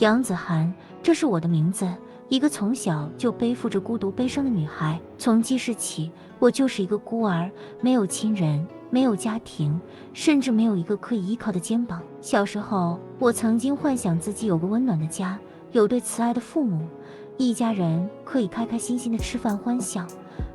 杨子涵，这是我的名字，一个从小就背负着孤独悲伤的女孩。从记事起，我就是一个孤儿，没有亲人，没有家庭，甚至没有一个可以依靠的肩膀。小时候，我曾经幻想自己有个温暖的家，有对慈爱的父母，一家人可以开开心心的吃饭欢笑，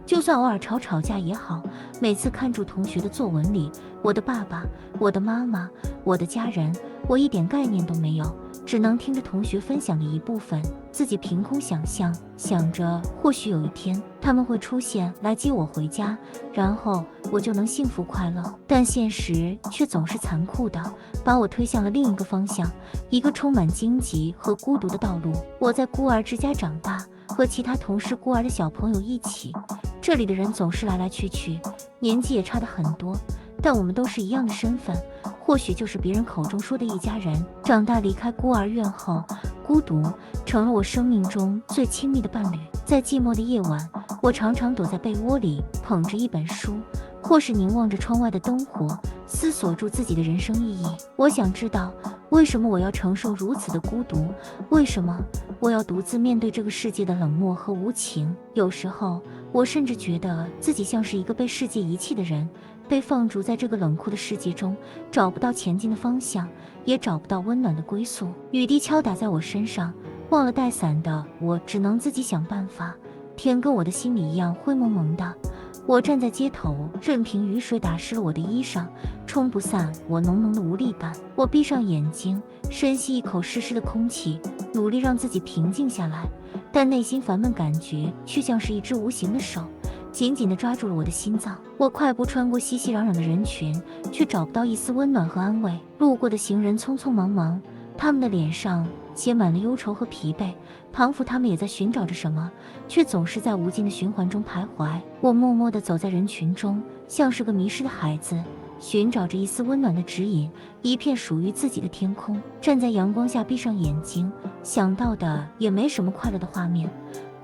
就算偶尔吵架也好。每次看住同学的作文里，我的爸爸，我的妈妈，我的家人，我一点概念都没有，只能听着同学分享的一部分，自己凭空想象，想着或许有一天他们会出现来接我回家，然后我就能幸福快乐。但现实却总是残酷的，把我推向了另一个方向，一个充满荆棘和孤独的道路。我在孤儿之家长大，和其他同是孤儿的小朋友一起，这里的人总是来来去去，年纪也差得很多，但我们都是一样的身份，或许就是别人口中说的一家人。长大离开孤儿院后，孤独成了我生命中最亲密的伴侣。在寂寞的夜晚，我常常躲在被窝里，捧着一本书，或是凝望着窗外的灯火，思索住自己的人生意义。我想知道，为什么我要承受如此的孤独？为什么我要独自面对这个世界的冷漠和无情？有时候，我甚至觉得自己像是一个被世界遗弃的人，被放逐在这个冷酷的世界中，找不到前进的方向，也找不到温暖的归宿。雨滴敲打在我身上，忘了带伞的我只能自己想办法。天跟我的心里一样灰蒙蒙的，我站在街头，任凭雨水打湿了我的衣裳，冲不散我浓浓的无力感。我闭上眼睛，深吸一口湿湿的空气，努力让自己平静下来，但内心烦闷感觉却像是一只无形的手，紧紧地抓住了我的心脏。我快步穿过熙熙攘攘的人群，却找不到一丝温暖和安慰。路过的行人匆匆忙忙，他们的脸上写满了忧愁和疲惫，仿佛他们也在寻找着什么，却总是在无尽的循环中徘徊。我默默地走在人群中，像是个迷失的孩子，寻找着一丝温暖的指引，一片属于自己的天空。站在阳光下，闭上眼睛，想到的也没什么快乐的画面。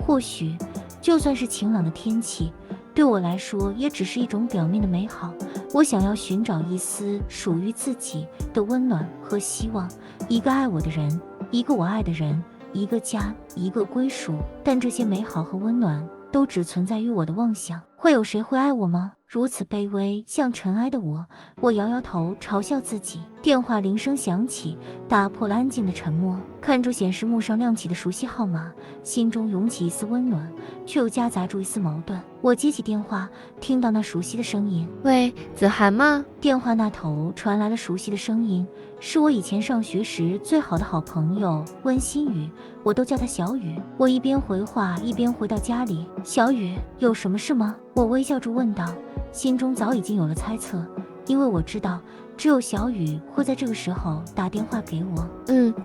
或许就算是晴朗的天气，对我来说也只是一种表面的美好。我想要寻找一丝属于自己的温暖和希望，一个爱我的人，一个我爱的人，一个家，一个归属。但这些美好和温暖都只存在于我的妄想。会有谁会爱我吗？如此卑微像尘埃的我摇摇头，嘲笑自己。电话铃声响起，打破了安静的沉默。看着显示幕上亮起的熟悉号码，心中涌起一丝温暖，却又夹杂住一丝矛盾。我接起电话，听到那熟悉的声音：“喂，子涵吗？”电话那头传来了熟悉的声音，是我以前上学时最好的好朋友温馨雨，我都叫她小雨。我一边回话，一边回到家里。小雨，有什么事吗？我微笑着问道，心中早已经有了猜测，因为我知道只有小雨会在这个时候打电话给我。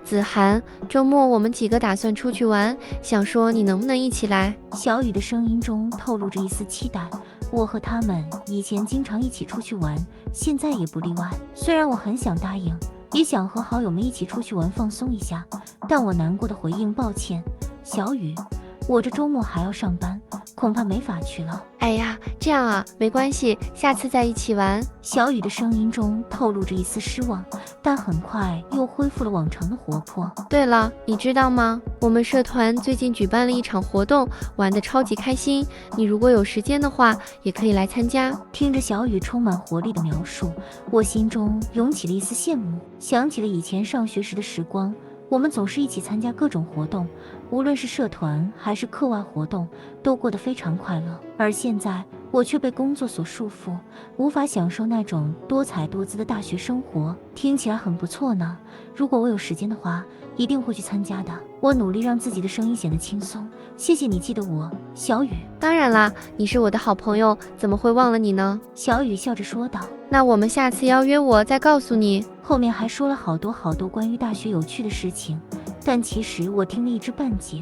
子涵，周末我们几个打算出去玩，想说你能不能一起来？小雨的声音中透露着一丝期待。我和他们以前经常一起出去玩，现在也不例外。虽然我很想答应，也想和好友们一起出去玩放松一下，但我难过的回应：抱歉，小雨，我这周末还要上班，恐怕没法去了。哎呀，这样啊，没关系，下次再一起玩。小雨的声音中透露着一丝失望，但很快又恢复了往常的活泼。对了，你知道吗？我们社团最近举办了一场活动，玩得超级开心。你如果有时间的话，也可以来参加。听着小雨充满活力的描述，我心中涌起了一丝羡慕，想起了以前上学时的时光。我们总是一起参加各种活动，无论是社团还是课外活动，都过得非常快乐。而现在，我却被工作所束缚，无法享受那种多彩多姿的大学生活。听起来很不错呢，如果我有时间的话，一定会去参加的。我努力让自己的声音显得轻松。谢谢你记得我，小雨。当然啦，你是我的好朋友，怎么会忘了你呢？小雨笑着说道。那我们下次邀约我再告诉你。后面还说了好多关于大学有趣的事情，但其实我听了一知半解。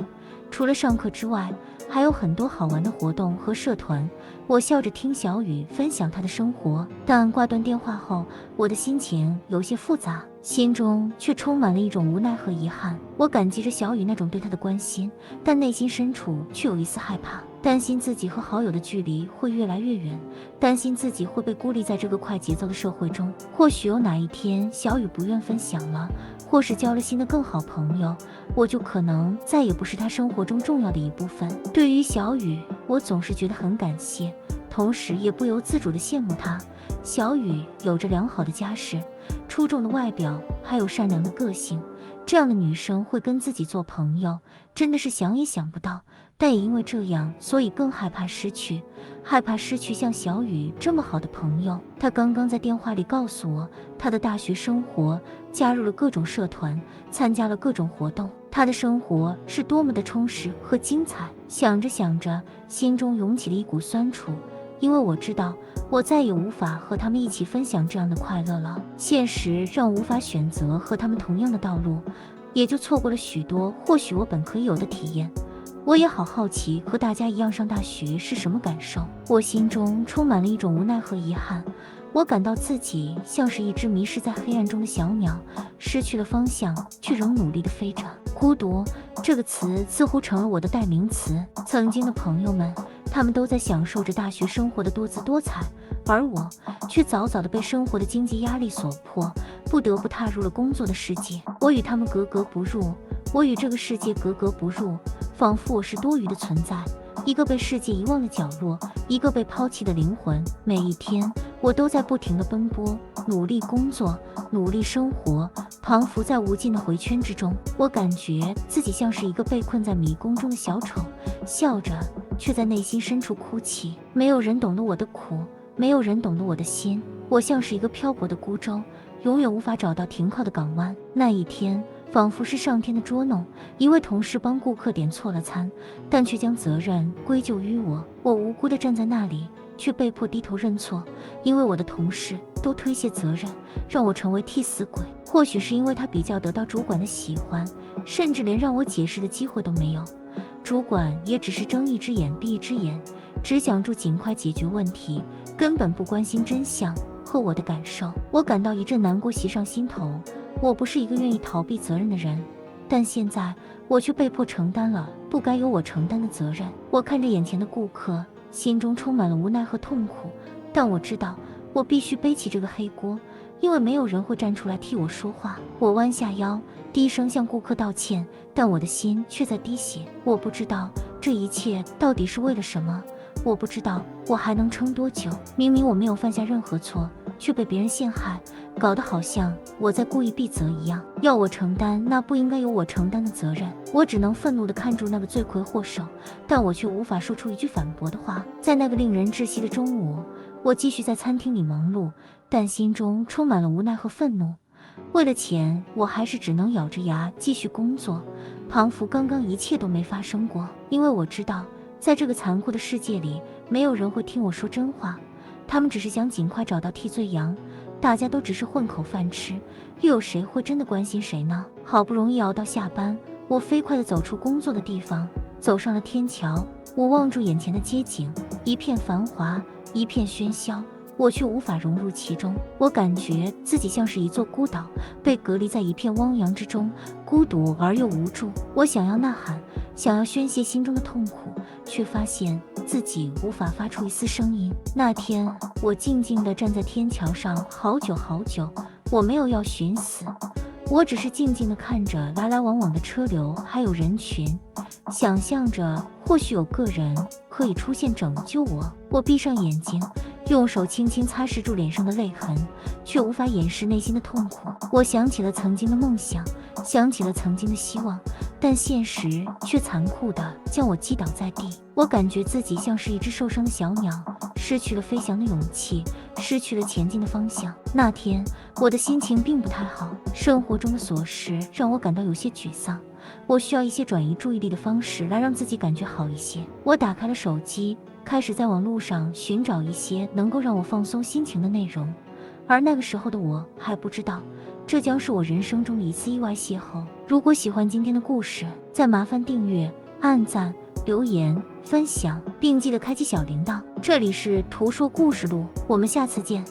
除了上课之外，还有很多好玩的活动和社团。我笑着听小雨分享她的生活，但挂断电话后，我的心情有些复杂。心中却充满了一种无奈和遗憾。我感激着小雨那种对他的关心，但内心深处却有一丝害怕，担心自己和好友的距离会越来越远，担心自己会被孤立在这个快节奏的社会中。或许有哪一天小雨不愿分享了，或是交了新的更好朋友，我就可能再也不是他生活中重要的一部分。对于小雨，我总是觉得很感谢，同时也不由自主地羡慕她。小雨有着良好的家世、出众的外表，还有善良的个性，这样的女生会跟自己做朋友，真的是想也想不到。但也因为这样，所以更害怕失去，害怕失去像小雨这么好的朋友。她刚刚在电话里告诉我，她的大学生活加入了各种社团，参加了各种活动，她的生活是多么的充实和精彩。想着想着，心中涌起了一股酸楚，因为我知道我再也无法和他们一起分享这样的快乐了。现实让我无法选择和他们同样的道路，也就错过了许多或许我本可以有的体验。我也好好奇和大家一样上大学是什么感受，我心中充满了一种无奈和遗憾。我感到自己像是一只迷失在黑暗中的小鸟，失去了方向，却仍努力地飞着。孤独这个词似乎成了我的代名词。曾经的朋友们，他们都在享受着大学生活的多姿多彩，而我却早早地被生活的经济压力所迫，不得不踏入了工作的世界。我与他们格格不入，我与这个世界格格不入，仿佛我是多余的存在，一个被世界遗忘的角落，一个被抛弃的灵魂。每一天，我都在不停地奔波，努力工作，努力生活，彷佛在无尽的回圈之中。我感觉自己像是一个被困在迷宫中的小丑，笑着，却在内心深处哭泣。没有人懂得我的苦，没有人懂得我的心。我像是一个漂泊的孤舟，永远无法找到停靠的港湾。那一天，仿佛是上天的捉弄，一位同事帮顾客点错了餐，但却将责任归咎于我。我无辜地站在那里，却被迫低头认错，因为我的同事都推卸责任，让我成为替死鬼。或许是因为他比较得到主管的喜欢，甚至连让我解释的机会都没有。主管也只是睁一只眼闭一只眼，只想着尽快解决问题，根本不关心真相和我的感受。我感到一阵难过袭上心头。我不是一个愿意逃避责任的人，但现在我却被迫承担了不该由我承担的责任。我看着眼前的顾客，心中充满了无奈和痛苦，但我知道我必须背起这个黑锅，因为没有人会站出来替我说话。我弯下腰，低声向顾客道歉，但我的心却在滴血。我不知道这一切到底是为了什么，我不知道我还能撑多久。明明我没有犯下任何错，却被别人陷害，搞得好像我在故意避责一样，要我承担那不应该由我承担的责任。我只能愤怒地看住那个罪魁祸首，但我却无法说出一句反驳的话。在那个令人窒息的中午，我继续在餐厅里忙碌，但心中充满了无奈和愤怒。为了钱，我还是只能咬着牙继续工作，仿佛刚刚一切都没发生过。因为我知道，在这个残酷的世界里，没有人会听我说真话，他们只是想尽快找到替罪羊，大家都只是混口饭吃，又有谁会真的关心谁呢？好不容易熬到下班，我飞快地走出工作的地方，走上了天桥。我望住眼前的街景，一片繁华，一片喧嚣，我却无法融入其中。我感觉自己像是一座孤岛，被隔离在一片汪洋之中，孤独而又无助。我想要呐喊，想要宣泄心中的痛苦，却发现自己无法发出一丝声音。那天，我静静地站在天桥上好久好久，我没有要寻死，我只是静静地看着来来往往的车流还有人群，想象着或许有个人可以出现拯救我。我闭上眼睛，用手轻轻擦拭住脸上的泪痕，却无法掩饰内心的痛苦。我想起了曾经的梦想，想起了曾经的希望，但现实却残酷地将我击倒在地。我感觉自己像是一只受伤的小鸟，失去了飞翔的勇气，失去了前进的方向。那天，我的心情并不太好，生活中的琐事让我感到有些沮丧。我需要一些转移注意力的方式来让自己感觉好一些。我打开了手机，开始在网络上寻找一些能够让我放松心情的内容。而那个时候的我还不知道，这将是我人生中的一次意外邂逅。如果喜欢今天的故事，再麻烦订阅、按赞、留言、分享，并记得开启小铃铛。这里是图说故事录，我们下次见。